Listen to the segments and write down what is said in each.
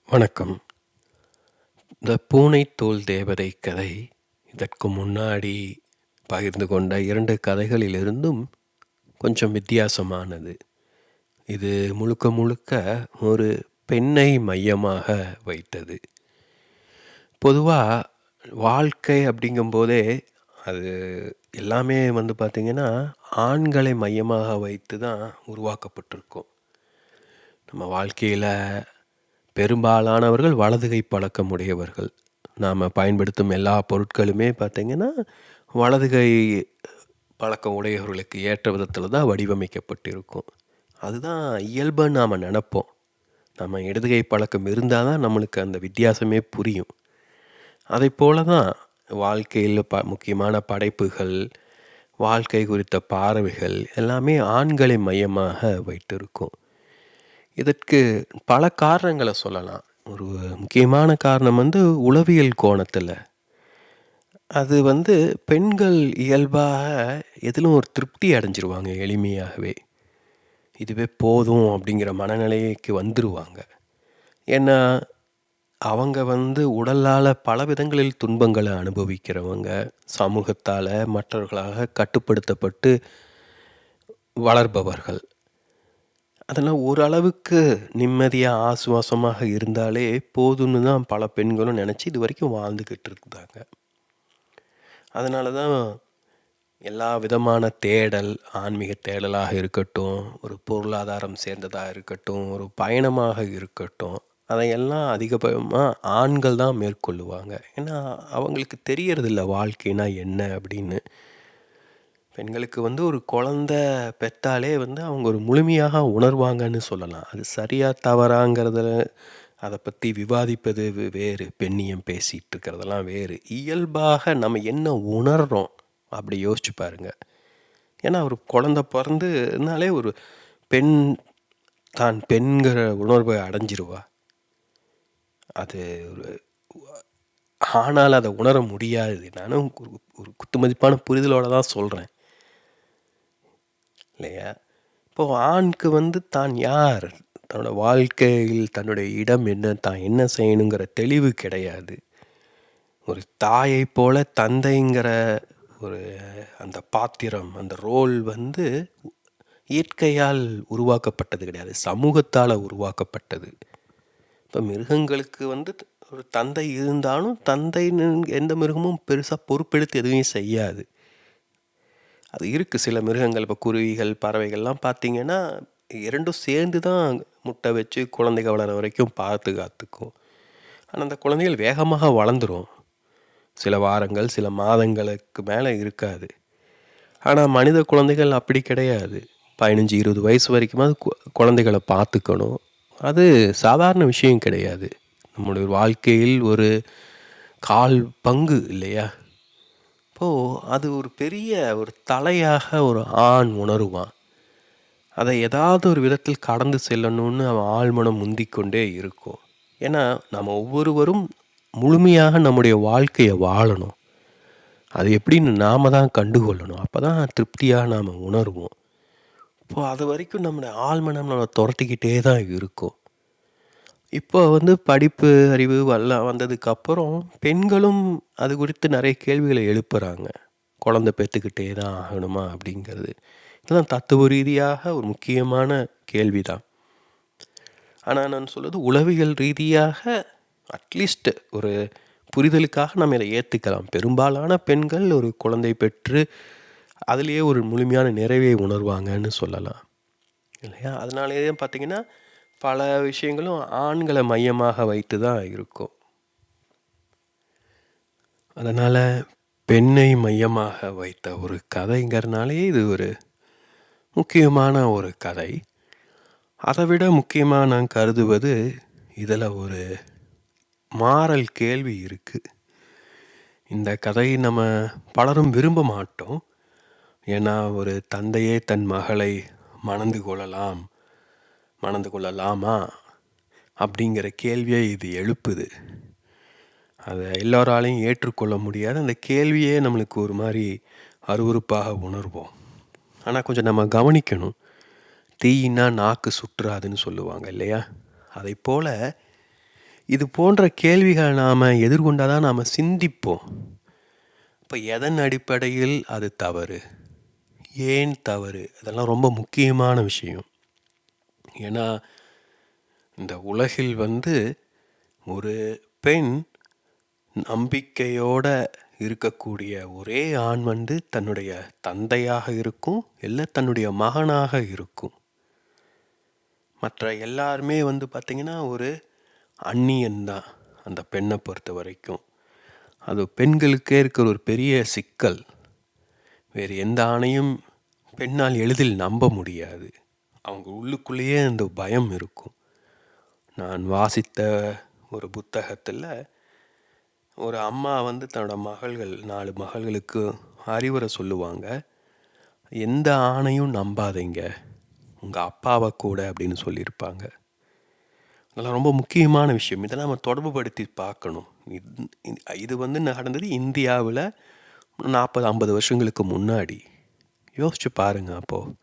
வணக்கம். இந்த பூனைத்தோல் தேவதை கதை இதற்கு முன்னாடி பகிர்ந்து கொண்ட 2 கதைகளிலிருந்தும் கொஞ்சம் வித்தியாசமானது. இது முழுக்க முழுக்க ஒரு பெண்ணை மையமாக வைத்தது. பொதுவா வாழ்க்கை அப்படிங்கும்போதே அது எல்லாமே பார்த்திங்கன்னா, ஆண்களை மையமாக வைத்து தான் உருவாக்கப்பட்டிருக்கும். நம்ம வாழ்க்கையில் பெரும்பாலானவர்கள் வலதுகை பழக்கம் உடையவர்கள். நாம் பயன்படுத்தும் எல்லா பொருட்களுமே பார்த்திங்கன்னா, வலதுகை பழக்கம் உடையவர்களுக்கு ஏற்ற விதத்தில் தான் வடிவமைக்கப்பட்டிருக்கும். அதுதான் இயல்புன்னு நாம் நினப்போம். நம்ம இடதுகை பழக்கம் இருந்தால் தான் நம்மளுக்கு அந்த வித்தியாசமே புரியும். அதை போல தான் வாழ்க்கையில் முக்கியமான படைப்புகள், வாழ்க்கை குறித்த பார்வைகள் எல்லாமே ஆண்களை மையமாக வைத்திருக்கும். இதற்கு பல காரணங்களை சொல்லலாம். ஒரு முக்கியமான காரணம் உளவியல் கோணத்தில். அது பெண்கள் இயல்பாக எதிலும் ஒரு திருப்தி அடைஞ்சிருவாங்க எளிமையாகவே. இதுவே போதும் அப்படிங்கிற மனநிலைக்கு வந்துடுவாங்க. ஏன்னா அவங்க உடலால் பல விதங்களில் துன்பங்களை அனுபவிக்கிறவங்க, சமூகத்தால் மற்றவர்களாக கட்டுப்படுத்தப்பட்டு வளர்பவர்கள். அதெல்லாம் ஓரளவுக்கு நிம்மதியாக ஆசுவாசமாக இருந்தாலே போதும்னு தான் பல பெண்களும் நினச்சி இது வரைக்கும் வாழ்ந்துக்கிட்டு இருந்தாங்க. அதனால தான் எல்லா விதமான தேடல், ஆன்மீக தேடலாக இருக்கட்டும், ஒரு பொருளாதாரம் சேர்ந்ததாக இருக்கட்டும், ஒரு பயணமாக இருக்கட்டும், அதையெல்லாம் அதிகபட்சமாக ஆண்கள் தான் மேற்கொள்ளுவாங்க. ஏன்னா அவங்களுக்கு தெரியறதில்ல வாழ்க்கைனா என்ன அப்படின்னு. பெண்களுக்கு ஒரு குழந்தை பெற்றாலே அவங்க ஒரு முழுமையாக உணர்வாங்கன்னு சொல்லலாம். அது சரியா தவறாங்கிறத அதை பற்றி விவாதிப்பது வேறு, பெண்ணியம் பேசிகிட்டு இருக்கிறதெல்லாம் வேறு. இயல்பாக நம்ம என்ன உணர்கிறோம் அப்படி யோசிச்சு பாருங்க. ஏன்னா ஒரு குழந்தை பிறந்துனாலே ஒரு பெண் தான் பெண்கிற உணர்வை அடைஞ்சிருவா. அது ஒரு ஆனால் அதை உணர முடியாது. நானும் ஒரு குத்துமதிப்பான புரிதலோடு தான் சொல்கிறேன் இல்லையா? இப்போது ஆணுக்கு தான் யார், தன்னோட வாழ்க்கையில் தன்னுடைய இடம் என்ன, தான் என்ன செய்யணுங்கிற தெளிவு கிடையாது. ஒரு தாயை போல தந்தைங்கிற ஒரு அந்த பாத்திரம், அந்த ரோல் இயற்கையால் உருவாக்கப்பட்டது கிடையாது, சமூகத்தால் உருவாக்கப்பட்டது. இப்போ மிருகங்களுக்கு ஒரு தந்தை இருந்தாலும் தந்தைன்னு எந்த மிருகமும் பெருசாக பொறுப்பெடுத்து எதுவும் செய்யாது. அது இருக்குது சில மிருகங்கள். இப்போ குருவிகள், பறவைகள்லாம் பார்த்திங்கன்னா 2ம் சேர்ந்து தான் முட்டை வச்சு குழந்தைகள் வளர வரைக்கும் காத்துக்கும். ஆனால் அந்த குழந்தைகள் வேகமாக வளர்ந்துடும். சில வாரங்கள், சில மாதங்களுக்கு மேலே இருக்காது. ஆனால் மனித குழந்தைகள் அப்படி கிடையாது. 15-20 வயசு வரைக்குமாவது குழந்தைகளை பார்த்துக்கணும். அது சாதாரண விஷயம் கிடையாது. நம்முடைய வாழ்க்கையில் ஒரு கால் பங்கு இல்லையா? இப்போது அது ஒரு பெரிய ஒரு தலையாக ஒரு ஆண் உணருவான். அதை ஏதாவது ஒரு விதத்தில் கடந்து செல்லணும்னு அவன் ஆழ்மனம் முந்திக்கொண்டே இருக்கும். ஏன்னா நம்ம ஒவ்வொருவரும் முழுமையாக நம்முடைய வாழ்க்கையை வாழணும். அது எப்படின்னு நாம் தான் கண்டுகொள்ளணும். அப்போ தான் திருப்தியாக நாம் உணருவோம். இப்போது அது வரைக்கும் நம்முடைய ஆழ்மனம் நம்மளை துரத்திக்கிட்டே தான் இருக்கும். இப்போ படிப்பு, அறிவு எல்லாம் வந்ததுக்கப்புறம் பெண்களும் அது குறித்து நிறைய கேள்விகளை எழுப்புகிறாங்க. குழந்தை பெற்றுக்கிட்டே தான் ஆகணுமா அப்படிங்கிறது. இதெல்லாம் தத்துவ ரீதியாக ஒரு முக்கியமான கேள்வி தான். ஆனால் நான் சொல்வது உளவியல் ரீதியாக அட்லீஸ்ட் ஒரு புரிதலுக்காக நம்ம இதை ஏற்றுக்கலாம். பெரும்பாலான பெண்கள் ஒரு குழந்தை பெற்று அதிலேயே ஒரு முழுமையான நிறைவை உணர்வாங்கன்னு சொல்லலாம் இல்லையா? அதனாலேயே பார்த்திங்கன்னா பல விஷயங்களும் ஆண்களை மையமாக வைத்து தான் இருக்கும். அதனால் பெண்ணை மையமாக வைத்த ஒரு கதைங்கிறனாலே இது ஒரு முக்கியமான ஒரு கதை. அதை விட முக்கியமாக நான் கருதுவது, இதில் ஒரு மாறல் கேள்வி இருக்குது. இந்த கதை நம்ம பலரும் விரும்ப மாட்டோம். ஏன்னா ஒரு தந்தையே தன் மகளை மணந்து கொள்ளலாமா அப்படிங்கிற கேள்வியை இது எழுப்புது. அதை எல்லோராலையும் ஏற்றுக்கொள்ள முடியாது. அந்த கேள்வியே நம்மளுக்கு ஒரு மாதிரி அருவருப்பாக உணர்வோம். ஆனால் கொஞ்சம் நம்ம கவனிக்கணும். தீயினா நாக்கு சுற்றாதுன்னு சொல்லுவாங்க இல்லையா? அதை போல் இது போன்ற கேள்விகளை நாம் எதிர்கொண்டால் தான் நாம் சிந்திப்போம். இப்போ எதன் அடிப்படையில் அது தவறு, ஏன் தவறு, அதெல்லாம் ரொம்ப முக்கியமான விஷயம். ஏன்னா இந்த உலகில் ஒரு பெண் நம்பிக்கையோட இருக்கக்கூடிய ஒரே ஆண் தன்னுடைய தந்தையாக இருக்கும், இல்லை தன்னுடைய மகனாக இருக்கும். மற்ற எல்லாருமே பார்த்திங்கன்னா ஒரு அந்நியன்தான் அந்த பெண்ணை பொறுத்த வரைக்கும். அது பெண்களுக்கே இருக்கிற ஒரு பெரிய சிக்கல். வேறு எந்த ஆணையும் பெண்ணால் எளிதில் நம்ப முடியாது. அவங்க உள்ளுக்குள்ளேயே அந்த பயம் இருக்கும். நான் வாசித்த ஒரு புத்தகத்தில் ஒரு அம்மா தன்னோட மகள்கள் 4 மகள்களுக்கு அறிவுரை சொல்லுவாங்க. எந்த ஆணையும் நம்பாதீங்க, உங்கள் அப்பாவை கூட அப்படின்னு சொல்லியிருப்பாங்க. அதெல்லாம் ரொம்ப முக்கியமான விஷயம். இதெல்லாம் நம்ம தொடர்புபடுத்தி பார்க்கணும். இது நடந்தது இந்தியாவில் 40-50 வருஷங்களுக்கு முன்னாடி. யோசிச்சு பாருங்க. அப்போது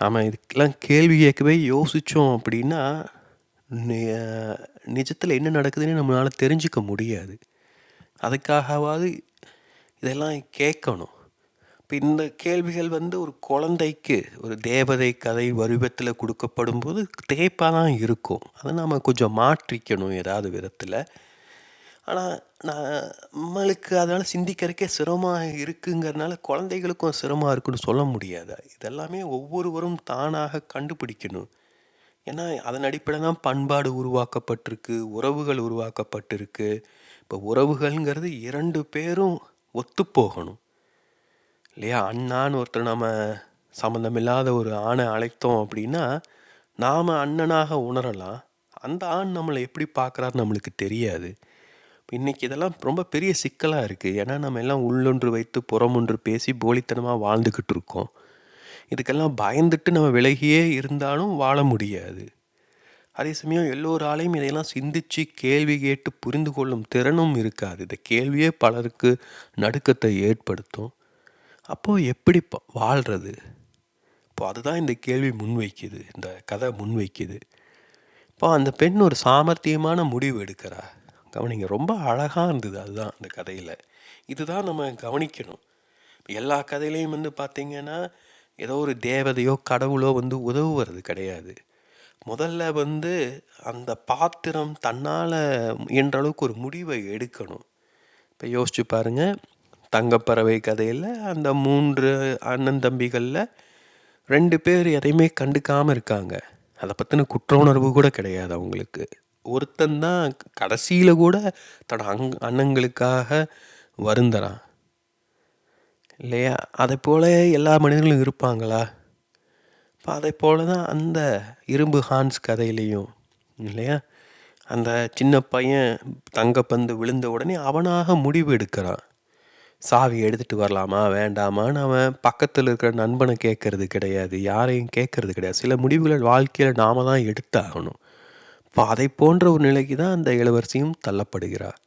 நாம் இதுக்கெல்லாம் கேள்வி கேட்கவே யோசித்தோம் அப்படின்னா நிஜத்தில் என்ன நடக்குதுன்னு நம்மளால் தெரிஞ்சிக்க முடியாது. அதுக்காகவாது இதெல்லாம் கேட்கணும். இப்போ இந்த கேள்விகள் ஒரு குழந்தைக்கு ஒரு தேவதை கதை வடிவத்தில் கொடுக்கப்படும் போது தேய்ப்பாக தான் இருக்கும். அதை நாம் கொஞ்சம் மாற்றிக்கணும் ஏதாவது விதத்தில். ஆனால் நம்மளுக்கு அதனால் சிந்திக்கிறதுக்கே சிரமமாக இருக்குங்கிறதுனால குழந்தைகளுக்கும் சிரமமாக இருக்குன்னு சொல்ல முடியாது. இதெல்லாமே ஒவ்வொருவரும் தானாக கண்டுபிடிக்கணும். ஏன்னா அதன் அடிப்படையில் தான் பண்பாடு உருவாக்கப்பட்டிருக்கு, உறவுகள் உருவாக்கப்பட்டிருக்கு. இப்போ உறவுகள்ங்கிறது 2 பேரும் ஒத்துப்போகணும் இல்லையா? அண்ணான்னு ஒருத்தர் நம்ம சம்மந்தமில்லாத ஒரு ஆணை அழைத்தோம் அப்படின்னா நாம் அண்ணனாக உணரலாம். அந்த ஆண் நம்மளை எப்படி பார்க்குறாரு நம்மளுக்கு தெரியாது. இன்றைக்கி இதெல்லாம் ரொம்ப பெரிய சிக்கலாக இருக்குது. ஏன்னா நம்ம எல்லாம் உள்ளொன்று வைத்து புறமொன்று பேசி போலித்தனமாக வாழ்ந்துக்கிட்டு இருக்கோம். இதுக்கெல்லாம் பயந்துட்டு நம்ம விலகியே இருந்தாலும் வாழ முடியாது. அதே சமயம் எல்லோராலையும் இதையெல்லாம் சிந்தித்து கேள்வி கேட்டு புரிந்து கொள்ளும் திறனும் இருக்காது. இந்த கேள்வியே பலருக்கு நடுக்கத்தை ஏற்படுத்தும். அப்போது எப்படி வாழ்கிறது? இப்போ அதுதான் இந்த கேள்வி முன்வைக்குது, இந்த கதை முன்வைக்குது. இப்போ அந்த பெண் ஒரு சாமர்த்தியமான முடிவு எடுக்கிறா. கவனிங்க, ரொம்ப அழகாக இருந்தது. அதுதான் அந்த கதையில். இதுதான் நம்ம கவனிக்கணும். எல்லா கதையிலையும் பார்த்திங்கன்னா ஏதோ ஒரு தேவதையோ கடவுளோ உதவுவது கிடையாது. முதல்ல அந்த பாத்திரம் தன்னால் இயன்ற அளவுக்கு ஒரு முடிவை எடுக்கணும். இப்போ யோசிச்சு பாருங்கள், தங்கப்பறவை கதையில் அந்த 3 அண்ணன் தம்பிகளில் 2 பேர் எதையுமே கண்டுக்காமல் இருக்காங்க. அதை பற்றின குற்ற உணர்வு கூட கிடையாது அவங்களுக்கு. ஒருத்தந்தான் கடைசியில் கூட தன்னோட அண்ணங்களுக்காக வருந்துறான் இல்லையா? அதை போல எல்லா மனிதர்களும் இருப்பாங்களா? இப்போ அதை போல தான் அந்த இரும்பு ஹான்ஸ் கதையிலையும் இல்லையா? அந்த சின்ன பையன் தங்கப்பந்து விழுந்த உடனே அவனாக முடிவு எடுக்கிறான். சாவி எடுத்துகிட்டு வரலாமா வேண்டாமான்னு அவன் பக்கத்தில் இருக்கிற நண்பனை கேட்கறது கிடையாது, யாரையும் கேட்கறது கிடையாது. சில முடிவுகள் வாழ்க்கையில் நாம் தான் எடுத்தாகணும். இப்போ அதை போன்ற ஒரு நிலைக்கு தான் அந்த இளவரசியும் தள்ளப்படுகிறார்.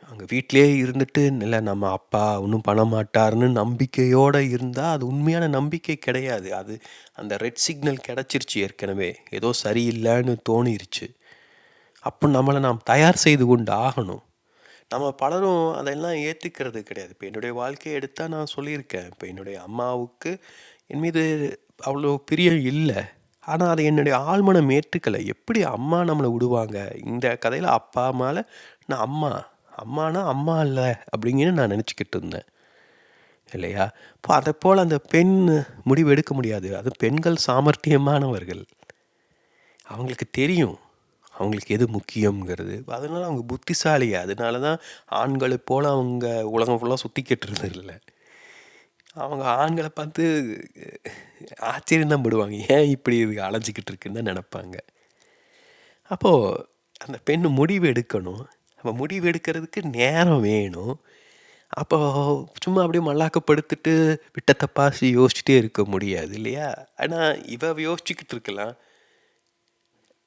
அங்கே வீட்டிலே இருந்துட்டு இல்லை நம்ம அப்பா ஒன்றும் பண்ண மாட்டார்னு நம்பிக்கையோடு இருந்தால் அது உண்மையான நம்பிக்கை கிடையாது. அது அந்த ரெட் சிக்னல் கிடச்சிருச்சு, ஏற்கனவே ஏதோ சரியில்லைன்னு தோணிருச்சு. அப்போ நம்மளை நாம் தயார் செய்து கொண்டு ஆகணும். நம்ம பலரும் அதெல்லாம் ஏற்றுக்கிறது கிடையாது. இப்போ என்னுடைய வாழ்க்கையை எடுத்தால் நான் சொல்லியிருக்கேன். இப்போ என்னுடைய அம்மாவுக்கு என் மீது அவ்வளோ பிரியம் இல்லை. ஆனால் அதை என்னுடைய ஆழ்மனம் ஏற்றுக்கலை. எப்படி அம்மா நம்மளை விடுவாங்க? இந்த கதையில் அப்பா அம்மாவில் நான் அம்மானா அம்மா இல்லை அப்படிங்கன்னு நான் நினச்சிக்கிட்டு இருந்தேன் இல்லையா? இப்போ அதை போல் அந்த பெண் முடிவு எடுக்க முடியாது. அது பெண்கள் சாமர்த்தியமானவர்கள். அவங்களுக்கு தெரியும் அவங்களுக்கு எது முக்கியங்கிறது. அதனால் அவங்க புத்திசாலி. அதனால தான் ஆண்களை போல் அவங்க உலகம் ஃபுல்லாக சுற்றிக்கிட்டு இல்லை. அவங்க ஆண்களை பார்த்து ஆச்சரியம்தான் படுவாங்க. ஏன் இப்படி இது அலைஞ்சிக்கிட்டு இருக்குன்னு தான் நினப்பாங்க. அப்போது அந்த பெண் முடிவு எடுக்கணும். நம்ம முடிவு எடுக்கிறதுக்கு நேரம் வேணும். அப்போ சும்மா அப்படியே மல்லாக்கப்படுத்திட்டு விட்ட தப்பாசி யோசிச்சுட்டே இருக்க முடியாது இல்லையா? ஆனால் யோசிச்சுக்கிட்டு இருக்கலாம்,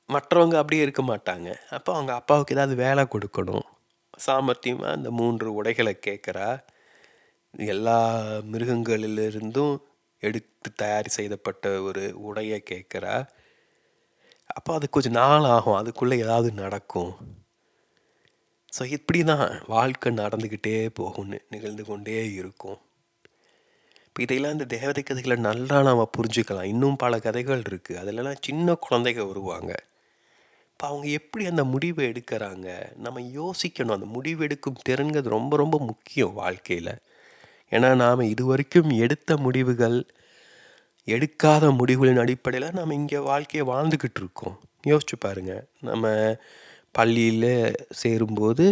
மற்றவங்க அப்படியே இருக்க மாட்டாங்க. அப்போ அவங்க அப்பாவுக்கு ஏதாவது வேலை கொடுக்கணும். சாமர்த்தியமாக அந்த 3 உடைகளை கேட்குறா. எல்லா மிருகங்களிலிருந்தும் எடுத்து தயார் செய்யப்பட்ட ஒரு உடையை கேட்குறா. அப்போ அது கொஞ்சம் நாள் ஆகும், அதுக்குள்ளே ஏதாவது நடக்கும். ஸோ இப்படி தான் வாழ்க்கை நடந்துக்கிட்டே போகும்னு நிகழ்ந்து கொண்டே இருக்கும். இப்போ இதையெல்லாம் இந்த தேவதை கதைகளை நல்லா நாம் புரிஞ்சுக்கலாம். இன்னும் பல கதைகள் இருக்குது. அதிலலாம் சின்ன குழந்தைங்க வருவாங்க. இப்போ அவங்க எப்படி அந்த முடிவை எடுக்கிறாங்க, நம்ம யோசிக்கணும். அந்த முடிவு எடுக்கும் திறன்கிறது ரொம்ப ரொம்ப முக்கியம் வாழ்க்கையில். ஏன்னா நாம் இதுவரைக்கும் எடுத்த முடிவுகள், எடுக்காத முடிவுகளின் அடிப்படையில் நாம் இங்கே வாழ்க்கையை வாழ்ந்துக்கிட்டு இருக்கோம். யோசிச்சு பாருங்கள், நம்ம பள்ளியில் சேரும்போது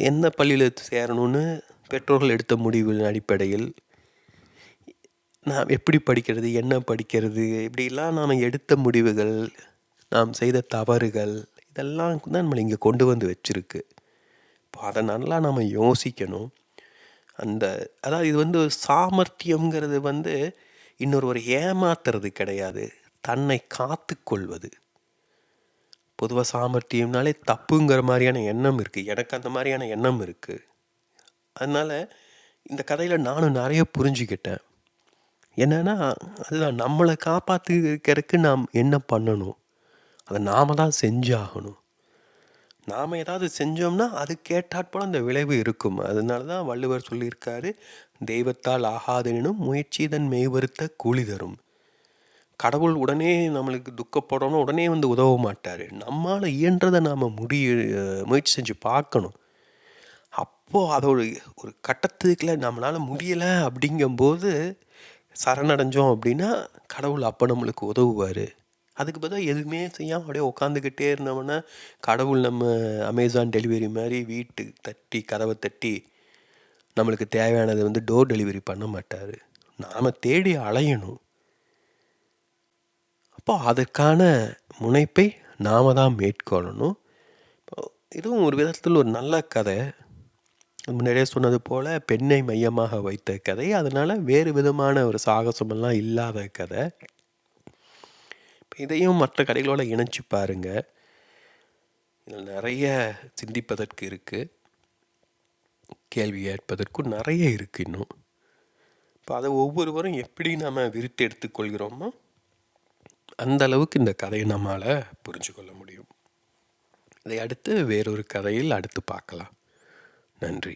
எந்த பள்ளியில் சேரணும்னு பெற்றோர்கள் எடுத்த முடிவின் அடிப்படையில் நாம் எப்படி படிக்கிறது, என்ன படிக்கிறது, இப்படிலாம் நாம் எடுத்த முடிவுகள், நாம் செய்த தவறுகள், இதெல்லாம் தான் நம்மளை இங்கே கொண்டு வந்து வச்சுருக்கு. இப்போ அதை நல்லா நம்ம யோசிக்கணும். அதாவது இது வந்து சாமர்த்தியங்கிறது வந்து இன்னொரு ஏமாத்துறது கிடையாது, தன்னை காத்து கொள்வது. பொதுவாக சாமர்த்தியம்னாலே தப்புங்கிற மாதிரியான எண்ணம் இருக்குது. எனக்கு அந்த மாதிரியான எண்ணம் இருக்குது. அதனால் இந்த கதையில் நானும் நிறைய புரிஞ்சுக்கிட்டேன். என்னென்னா, அதுதான் நம்மளை காப்பாற்றிக்கிறதுக்கு நாம் என்ன பண்ணணும், அதை நாம் தான் செஞ்சாகணும். நாம் ஏதாவது செஞ்சோம்னா அது கேட்டாற்போல் அந்த விளைவு இருக்கும். அதனால தான் வள்ளுவர் சொல்லியிருக்காரு, தெய்வத்தால் ஆகாதெனினும் முயற்சி தன் மெய்வருத்த கூலி தரும். கடவுள் உடனே நம்மளுக்கு துக்கப்படணும், உடனே வந்து உதவ மாட்டார். நம்மால் இயன்றதை நாம் முயற்சி செஞ்சு பார்க்கணும். அப்போது அதோட ஒரு கட்டத்துக்குள்ள நம்மளால் முடியலை அப்படிங்கும்போது சரணடைஞ்சோம் அப்படின்னா கடவுள் அப்போ நம்மளுக்கு உதவுவார். அதுக்கு பதிலாக எதுவுமே செய்யாமல் அப்படியே உட்காந்துக்கிட்டே இருந்தோம்னா கடவுள் நம்ம அமேசான் டெலிவரி மாதிரி வீட்டு தட்டி கதவை தட்டி நம்மளுக்கு தேவையானதை வந்து டோர் டெலிவரி பண்ண மாட்டார். நாம் தேடி அலையணும். அப்போ அதற்கான முனைப்பை நாம் தான் மேற்கொள்ளணும். இதுவும் ஒரு விதத்தில் ஒரு நல்ல கதை. முன்னாடியே சொன்னது போல் பெண்ணை மையமாக வைத்த கதை. அதனால் வேறு விதமான ஒரு சாகசமெல்லாம் இல்லாத கதை. இதையும் மற்ற கதைகளோடு இணைச்சி பாருங்கள். இதில் நிறைய சிந்திப்பதற்கு இருக்குது, கேள்வி ஏற்பதற்கும் நிறைய இருக்குது இன்னும். இப்போ அதை ஒவ்வொருவரும் எப்படி நாம் விருத்தி எடுத்துக்கொள்கிறோமோ அந்த அளவுக்கு இந்த கதையை நம்மால் புரிஞ்சு கொள்ள முடியும். இதை அடுத்து வேறொரு கதையில் அடுத்து பார்க்கலாம். நன்றி.